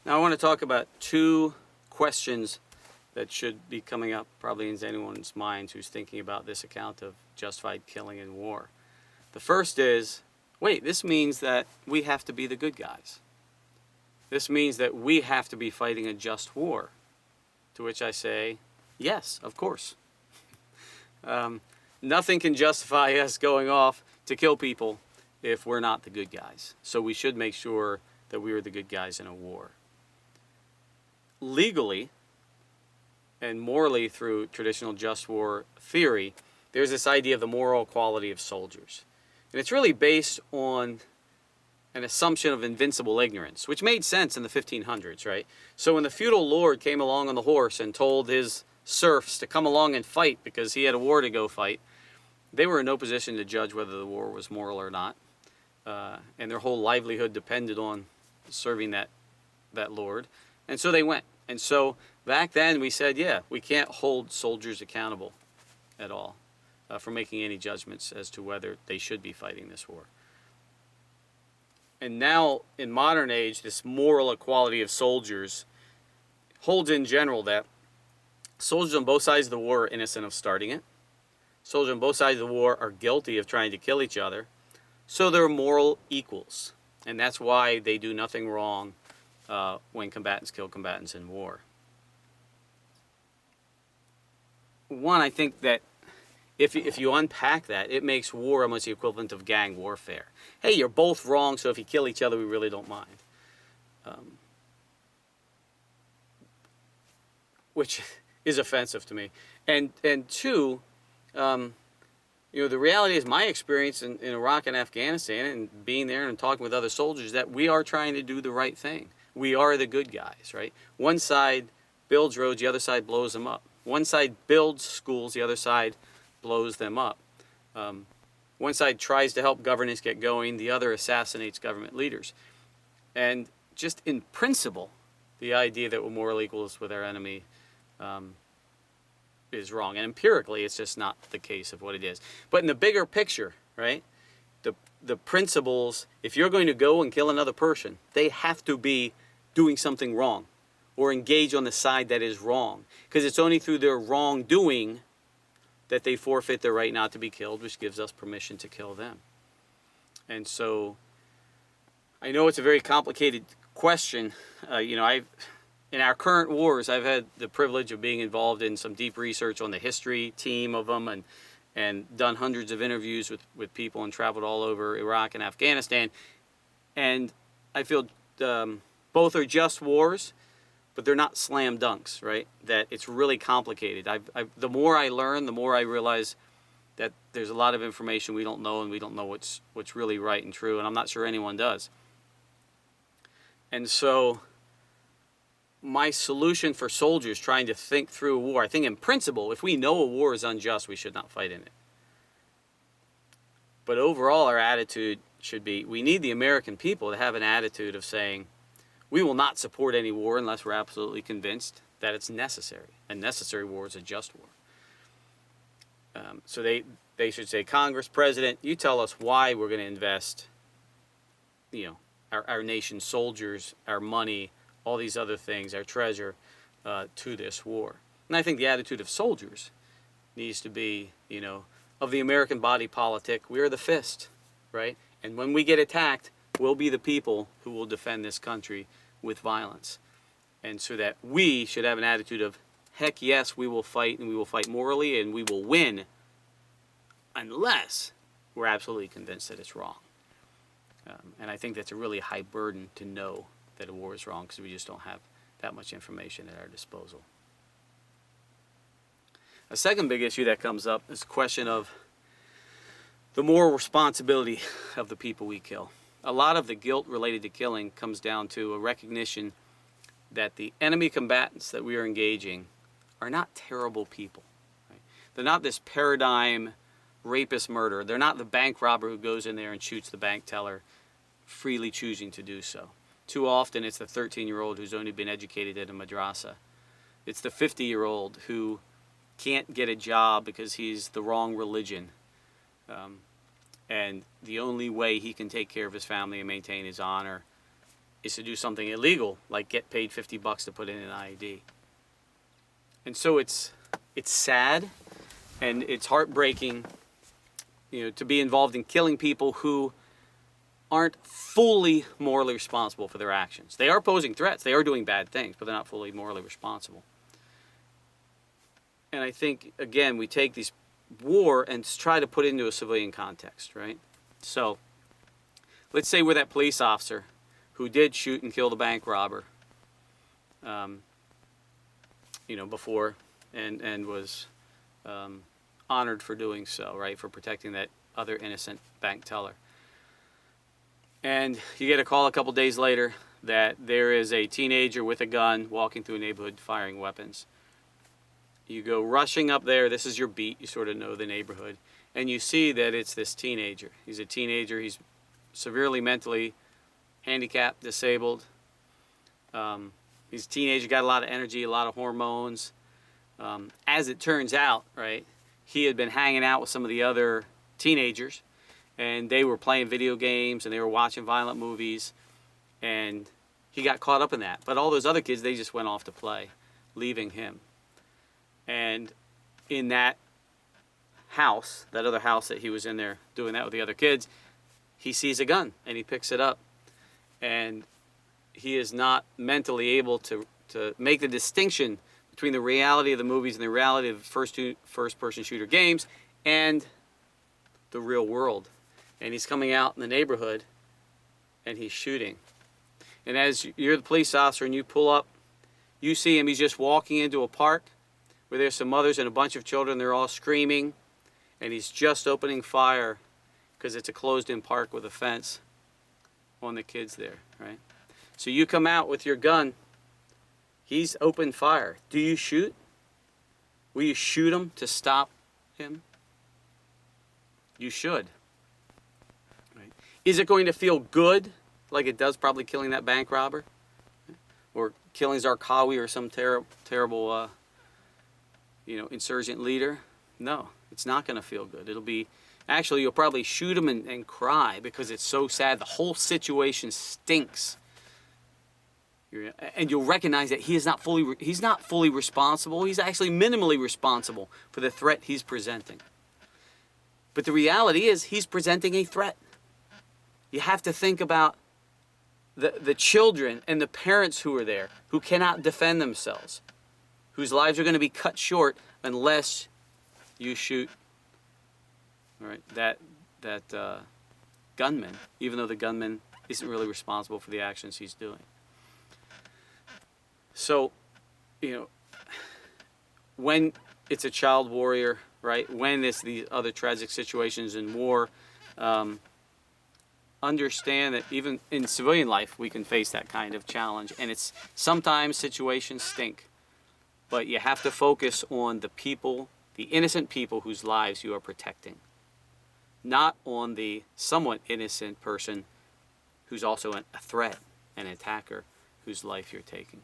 Now I want to talk about two questions that should be coming up probably in anyone's mind who's thinking about this account of justified killing in war. The first is, wait, this means that we have to be the good guys. This means that we have to be fighting a just war. To which I say, yes, of course. Nothing can justify us going off to kill people if we're not the good guys. So we should make sure that we are the good guys in a war. Legally and morally, through traditional just war theory, there's this idea of the moral equality of soldiers. And it's really based on an assumption of invincible ignorance, which made sense in the 1500s, right? So when the feudal lord came along on the horse and told his serfs to come along and fight because he had a war to go fight, they were in no position to judge whether the war was moral or not. And their whole livelihood depended on serving that lord. And so they went. And so back then we said, yeah, we can't hold soldiers accountable at all for making any judgments as to whether they should be fighting this war. And now, in modern age, this moral equality of soldiers holds in general that soldiers on both sides of the war are innocent of starting it. Soldiers on both sides of the war are guilty of trying to kill each other. So they're moral equals. And that's why they do nothing wrong when combatants kill combatants in war. One, I think that if you unpack that, it makes war almost the equivalent of gang warfare. Hey, you're both wrong, so if you kill each other, we really don't mind. Which is offensive to me. And two, the reality is my experience in Iraq and Afghanistan and being there and talking with other soldiers, that we are trying to do the right thing. We are the good guys, right? One side builds roads, the other side blows them up. One side builds schools, the other side blows them up. One side tries to help governance get going, the other assassinates government leaders. And just in principle, the idea that we're moral equals with our enemy is wrong. And empirically, it's just not the case of what it is. But in the bigger picture, right, the principles, if you're going to go and kill another person, they have to be doing something wrong or engage on the side that is wrong. Because it's only through their wrongdoing that they forfeit their right not to be killed, which gives us permission to kill them. And so I know it's a very complicated question. In our current wars, I've had the privilege of being involved in some deep research on the history team of them and done hundreds of interviews with people and traveled all over Iraq and Afghanistan. And I feel both are just wars, but they're not slam dunks, right? That it's really complicated. The more I learn, the more I realize that there's a lot of information we don't know, and we don't know what's really right and true, and I'm not sure anyone does. And so my solution for soldiers trying to think through a war, I think in principle, if we know a war is unjust, we should not fight in it. But overall, our attitude should be, we need the American people to have an attitude of saying, we will not support any war unless we're absolutely convinced that it's necessary. A necessary war is a just war. So they should say, Congress, President, you tell us why we're going to invest, our nation's soldiers, our money, all these other things, our treasure, to this war. And I think the attitude of soldiers needs to be, of the American body politic, we are the fist, right? And when we get attacked, we'll be the people who will defend this country with violence. And so that we should have an attitude of, heck yes, we will fight, and we will fight morally, and we will win unless we're absolutely convinced that it's wrong. And I think that's a really high burden to know that a war is wrong, because we just don't have that much information at our disposal. A second big issue that comes up is the question of the moral responsibility of the people we kill. A lot of the guilt related to killing comes down to a recognition that the enemy combatants that we are engaging are not terrible people. Right? They're not this paradigm rapist murderer. They're not the bank robber who goes in there and shoots the bank teller, freely choosing to do so. Too often it's the 13-year-old who's only been educated at a madrasa. It's the 50-year-old who can't get a job because he's the wrong religion. And the only way he can take care of his family and maintain his honor is to do something illegal, like get paid $50 to put in an IED. And so it's sad and it's heartbreaking, to be involved in killing people who aren't fully morally responsible for their actions. They are posing threats, they are doing bad things, but they're not fully morally responsible. And I think, again, we take this war and try to put it into a civilian context, right? So, let's say we're that police officer who did shoot and kill the bank robber, before, and was honored for doing so, right, for protecting that other innocent bank teller. And you get a call a couple days later that there is a teenager with a gun walking through a neighborhood firing weapons. You go rushing up there. This is your beat. You sort of know the neighborhood. And you see that it's this teenager. He's a teenager. He's severely mentally handicapped, disabled. He's a teenager, got a lot of energy, a lot of hormones. As it turns out, right, he had been hanging out with some of the other teenagers, and they were playing video games, and they were watching violent movies, and he got caught up in that. But all those other kids, they just went off to play, leaving him. And in that house, that other house that he was in there doing that with the other kids, he sees a gun, and he picks it up. And he is not mentally able to make the distinction between the reality of the movies and the reality of first-person shooter games and the real world. And he's coming out in the neighborhood, and he's shooting. And as you're the police officer and you pull up, you see him, he's just walking into a park where there's some mothers and a bunch of children. They're all screaming, and he's just opening fire because it's a closed-in park with a fence on the kids there, right? So you come out with your gun. He's opened fire. Do you shoot? Will you shoot him to stop him? You should. Right? Is it going to feel good, like it does probably killing that bank robber? Or killing Zarqawi or some terrible insurgent leader? No, it's not going to feel good. It'll be, actually, you'll probably shoot him and cry because it's so sad. The whole situation stinks. And you'll recognize that he's not fully responsible. He's actually minimally responsible for the threat he's presenting. But the reality is he's presenting a threat. You have to think about the children and the parents who are there, who cannot defend themselves, whose lives are going to be cut short unless you shoot, right, that gunman, even though the gunman isn't really responsible for the actions he's doing. So, when it's a child warrior, right, when it's these other tragic situations in war, understand that even in civilian life we can face that kind of challenge, and it's sometimes situations stink, but you have to focus on the people, the innocent people whose lives you are protecting, not on the somewhat innocent person who's also a threat, an attacker, whose life you're taking.